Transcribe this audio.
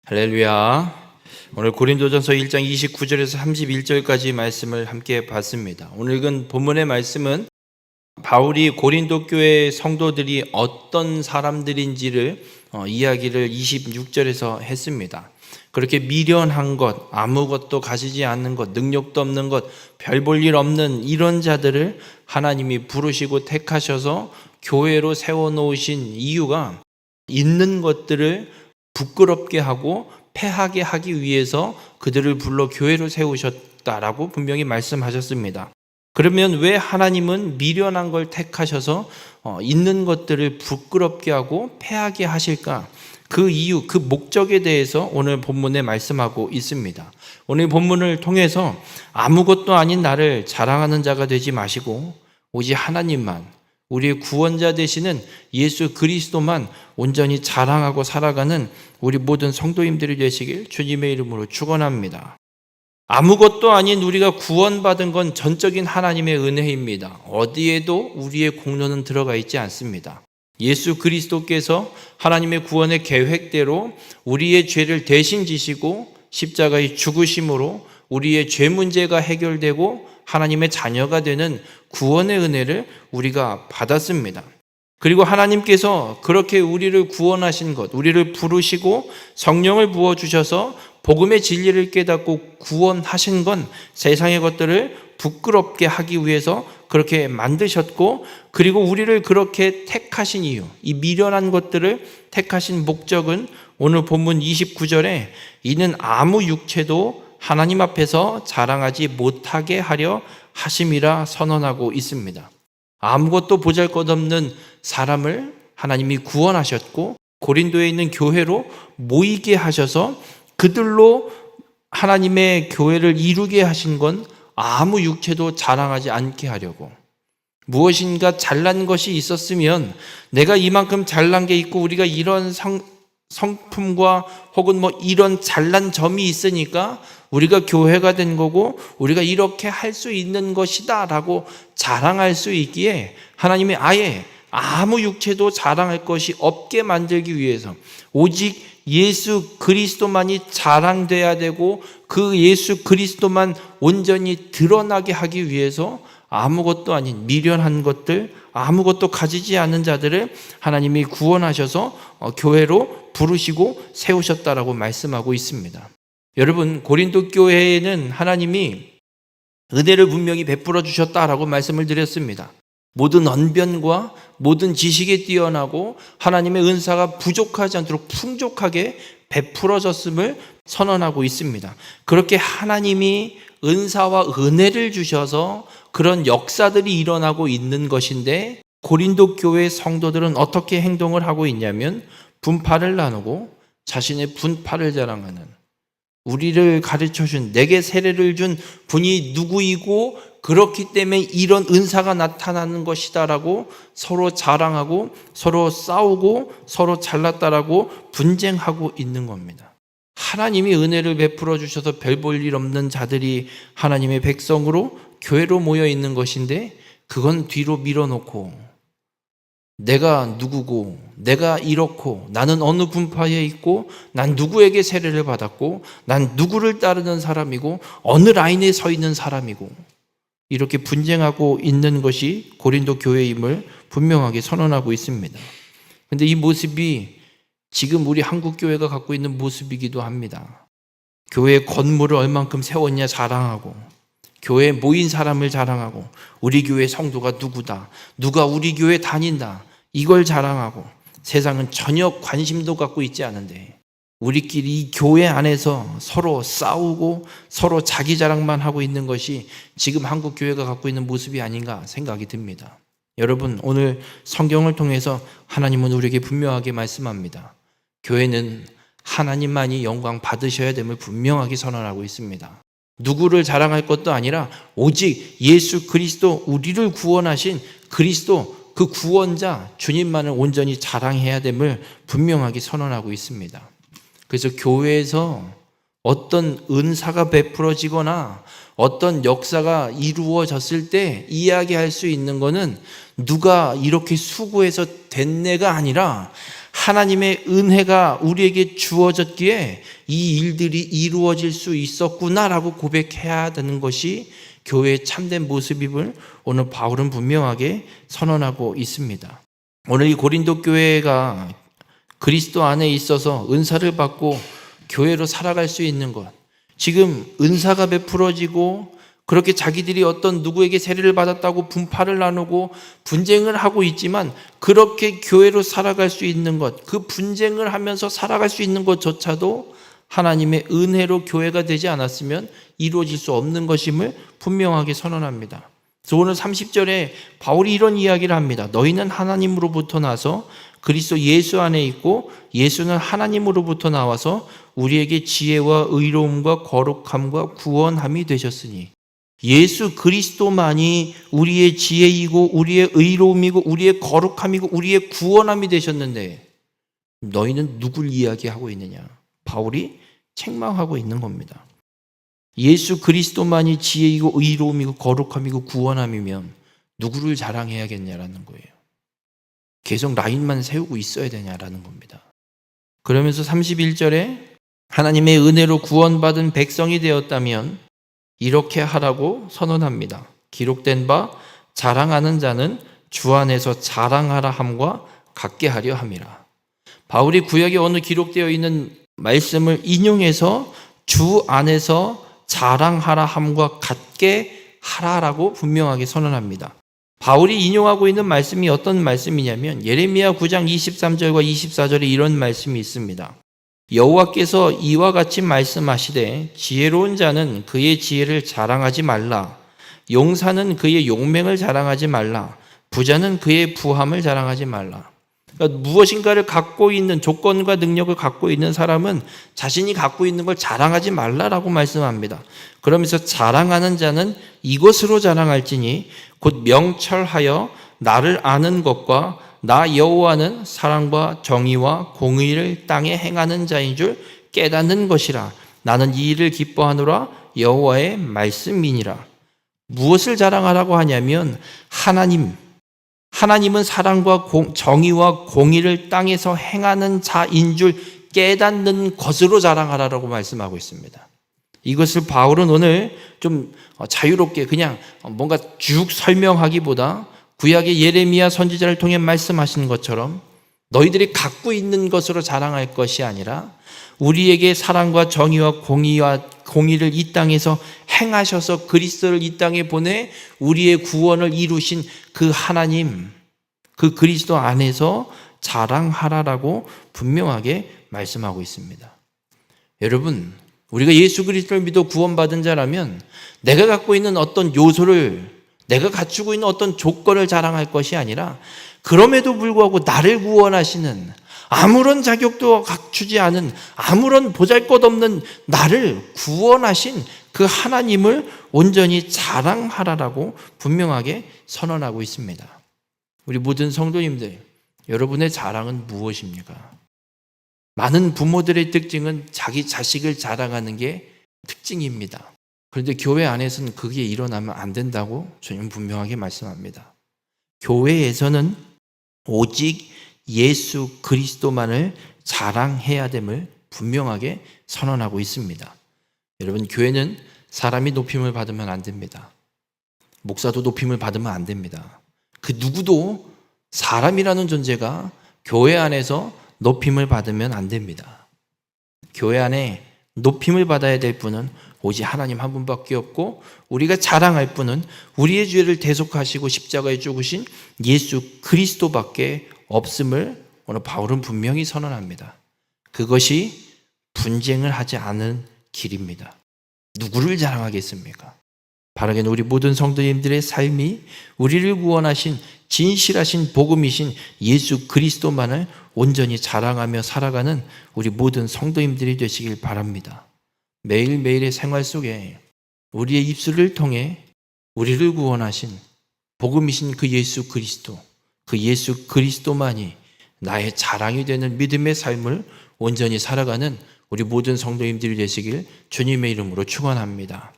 할렐루야. 오늘 고린도전서 1장 29절에서 31절까지 말씀을 함께 봤습니다. 오늘 읽은 본문의 말씀은 바울이 고린도 교회 성도들이 어떤 사람들인지를 이야기를 26절에서 했습니다. 그렇게 미련한 것, 아무것도 가지지 않는 것, 능력도 없는 것, 별 볼 일 없는 이런 자들을 하나님이 부르시고 택하셔서 교회로 세워놓으신 이유가 있는 것들을 부끄럽게 하고 패하게 하기 위해서 그들을 불러 교회로 세우셨다라고 분명히 말씀하셨습니다. 그러면 왜 하나님은 미련한 걸 택하셔서 있는 것들을 부끄럽게 하고 패하게 하실까? 그 이유, 그 목적에 대해서 오늘 본문에 말씀하고 있습니다. 오늘 본문을 통해서 아무것도 아닌 나를 자랑하는 자가 되지 마시고 오직 하나님만, 우리의 구원자 되시는 예수 그리스도만 온전히 자랑하고 살아가는 우리 모든 성도님들이 되시길 주님의 이름으로 축원합니다. 아무것도 아닌 우리가 구원받은 건 전적인 하나님의 은혜입니다. 어디에도 우리의 공로는 들어가 있지 않습니다. 예수 그리스도께서 하나님의 구원의 계획대로 우리의 죄를 대신 지시고 십자가의 죽으심으로 우리의 죄 문제가 해결되고 하나님의 자녀가 되는 구원의 은혜를 우리가 받았습니다. 그리고 하나님께서 그렇게 우리를 구원하신 것, 우리를 부르시고 성령을 부어주셔서 복음의 진리를 깨닫고 구원하신 건 세상의 것들을 부끄럽게 하기 위해서 그렇게 만드셨고, 그리고 우리를 그렇게 택하신 이유, 이 미련한 것들을 택하신 목적은 오늘 본문 29절에 이는 아무 육체도 하나님 앞에서 자랑하지 못하게 하려 하심이라 선언하고 있습니다. 아무것도 보잘것없는 사람을 하나님이 구원하셨고 고린도에 있는 교회로 모이게 하셔서 그들로 하나님의 교회를 이루게 하신 건 아무 육체도 자랑하지 않게 하려고, 무엇인가 잘난 것이 있었으면 내가 이만큼 잘난 게 있고 우리가 이런 성품과 혹은 이런 잘난 점이 있으니까 우리가 교회가 된 거고 우리가 이렇게 할 수 있는 것이다 라고 자랑할 수 있기에 하나님이 아예 아무 육체도 자랑할 것이 없게 만들기 위해서 오직 예수 그리스도만이 자랑돼야 되고 그 예수 그리스도만 온전히 드러나게 하기 위해서 아무것도 아닌 미련한 것들, 아무것도 가지지 않은 자들을 하나님이 구원하셔서 교회로 부르시고 세우셨다라고 말씀하고 있습니다. 여러분, 고린도 교회에는 하나님이 은혜를 분명히 베풀어 주셨다라고 말씀을 드렸습니다. 모든 언변과 모든 지식에 뛰어나고 하나님의 은사가 부족하지 않도록 풍족하게 베풀어졌음을 선언하고 있습니다. 그렇게 하나님이 은사와 은혜를 주셔서 그런 역사들이 일어나고 있는 것인데, 고린도 교회 성도들은 어떻게 행동을 하고 있냐면 분파를 나누고 자신의 분파를 자랑하는, 우리를 가르쳐준, 내게 세례를 준 분이 누구이고 그렇기 때문에 이런 은사가 나타나는 것이다라고 서로 자랑하고 서로 싸우고 서로 잘났다라고 분쟁하고 있는 겁니다. 하나님이 은혜를 베풀어 주셔서 별 볼 일 없는 자들이 하나님의 백성으로 교회로 모여 있는 것인데, 그건 뒤로 밀어놓고 내가 누구고 내가 이렇고 나는 어느 분파에 있고 난 누구에게 세례를 받았고 난 누구를 따르는 사람이고 어느 라인에 서 있는 사람이고, 이렇게 분쟁하고 있는 것이 고린도 교회임을 분명하게 선언하고 있습니다. 그런데 이 모습이 지금 우리 한국 교회가 갖고 있는 모습이기도 합니다. 교회 건물을 얼만큼 세웠냐 자랑하고, 교회에 모인 사람을 자랑하고, 우리 교회 성도가 누구다, 누가 우리 교회 다닌다, 이걸 자랑하고, 세상은 전혀 관심도 갖고 있지 않은데 우리끼리 이 교회 안에서 서로 싸우고 서로 자기 자랑만 하고 있는 것이 지금 한국 교회가 갖고 있는 모습이 아닌가 생각이 듭니다. 여러분, 오늘 성경을 통해서 하나님은 우리에게 분명하게 말씀합니다. 교회는 하나님만이 영광 받으셔야 됨을 분명하게 선언하고 있습니다. 누구를 자랑할 것도 아니라 오직 예수 그리스도, 우리를 구원하신 그리스도, 그 구원자 주님만을 온전히 자랑해야 됨을 분명하게 선언하고 있습니다. 그래서 교회에서 어떤 은사가 베풀어지거나 어떤 역사가 이루어졌을 때 이야기할 수 있는 것은 누가 이렇게 수고해서 된 내가 아니라 하나님의 은혜가 우리에게 주어졌기에 이 일들이 이루어질 수 있었구나라고 고백해야 되는 것이 교회의 참된 모습임을 오늘 바울은 분명하게 선언하고 있습니다. 오늘 이 고린도 교회가 그리스도 안에 있어서 은사를 받고 교회로 살아갈 수 있는 것, 지금 은사가 베풀어지고 그렇게 자기들이 어떤 누구에게 세례를 받았다고 분파를 나누고 분쟁을 하고 있지만 그렇게 교회로 살아갈 수 있는 것, 그 분쟁을 하면서 살아갈 수 있는 것조차도 하나님의 은혜로 교회가 되지 않았으면 이루어질 수 없는 것임을 분명하게 선언합니다. 그래서 오늘 30절에 바울이 이런 이야기를 합니다. 너희는 하나님으로부터 나서 그리스도 예수 안에 있고 예수는 하나님으로부터 나와서 우리에게 지혜와 의로움과 거룩함과 구원함이 되셨으니 예수 그리스도만이 우리의 지혜이고 우리의 의로움이고 우리의 거룩함이고 우리의 구원함이 되셨는데 너희는 누굴 이야기하고 있느냐? 바울이 책망하고 있는 겁니다. 예수 그리스도만이 지혜이고 의로움이고 거룩함이고 구원함이면 누구를 자랑해야겠냐라는 거예요. 계속 라인만 세우고 있어야 되냐라는 겁니다. 그러면서 31절에 하나님의 은혜로 구원받은 백성이 되었다면 이렇게 하라고 선언합니다. 기록된 바 자랑하는 자는 주 안에서 자랑하라 함과 같게 하려 함이라. 바울이 구약에 어느 기록되어 있는 말씀을 인용해서 주 안에서 자랑하라 함과 같게 하라라고 분명하게 선언합니다. 바울이 인용하고 있는 말씀이 어떤 말씀이냐면 예레미야 9장 23절과 24절에 이런 말씀이 있습니다. 여호와께서 이와 같이 말씀하시되 지혜로운 자는 그의 지혜를 자랑하지 말라. 용사는 그의 용맹을 자랑하지 말라. 부자는 그의 부함을 자랑하지 말라. 그러니까 무엇인가를 갖고 있는 조건과 능력을 갖고 있는 사람은 자신이 갖고 있는 걸 자랑하지 말라라고 말씀합니다. 그러면서 자랑하는 자는 이것으로 자랑할지니 곧 명철하여 나를 아는 것과 나 여호와는 사랑과 정의와 공의를 땅에 행하는 자인 줄 깨닫는 것이라. 나는 이 일을 기뻐하노라. 여호와의 말씀이니라. 무엇을 자랑하라고 하냐면 하나님은 사랑과 정의와 공의를 땅에서 행하는 자인 줄 깨닫는 것으로 자랑하라고 말씀하고 있습니다. 이것을 바울은 오늘 좀 자유롭게 그냥 뭔가 쭉 설명하기보다 구약의 예레미야 선지자를 통해 말씀하시는 것처럼 너희들이 갖고 있는 것으로 자랑할 것이 아니라 우리에게 사랑과 정의와 공의를 이 땅에서 행하셔서 그리스도를 이 땅에 보내 우리의 구원을 이루신 그 하나님, 그 그리스도 안에서 자랑하라라고 분명하게 말씀하고 있습니다. 여러분, 우리가 예수 그리스도를 믿어 구원받은 자라면 내가 갖고 있는 어떤 요소를, 내가 갖추고 있는 어떤 조건을 자랑할 것이 아니라 그럼에도 불구하고 나를 구원하시는, 아무런 자격도 갖추지 않은, 아무런 보잘것없는 나를 구원하신 그 하나님을 온전히 자랑하라라고 분명하게 선언하고 있습니다. 우리 모든 성도님들, 여러분의 자랑은 무엇입니까? 많은 부모들의 특징은 자기 자식을 자랑하는 게 특징입니다. 그런데 교회 안에서는 그게 일어나면 안 된다고 주님 분명하게 말씀합니다. 교회에서는 오직 예수 그리스도만을 자랑해야 됨을 분명하게 선언하고 있습니다. 여러분, 교회는 사람이 높임을 받으면 안 됩니다. 목사도 높임을 받으면 안 됩니다. 그 누구도 사람이라는 존재가 교회 안에서 높임을 받으면 안 됩니다. 교회 안에 높임을 받아야 될 분은 오직 하나님 한 분밖에 없고, 우리가 자랑할 분은 우리의 죄를 대속하시고 십자가에 죽으신 예수 그리스도밖에 없음을 오늘 바울은 분명히 선언합니다. 그것이 분쟁을 하지 않은 길입니다. 누구를 자랑하겠습니까? 바라기는 우리 모든 성도님들의 삶이 우리를 구원하신 진실하신 복음이신 예수 그리스도만을 온전히 자랑하며 살아가는 우리 모든 성도님들이 되시길 바랍니다. 매일매일의 생활 속에 우리의 입술을 통해 우리를 구원하신 복음이신 그 예수 그리스도만이 나의 자랑이 되는 믿음의 삶을 온전히 살아가는 우리 모든 성도님들이 되시길 주님의 이름으로 축원합니다.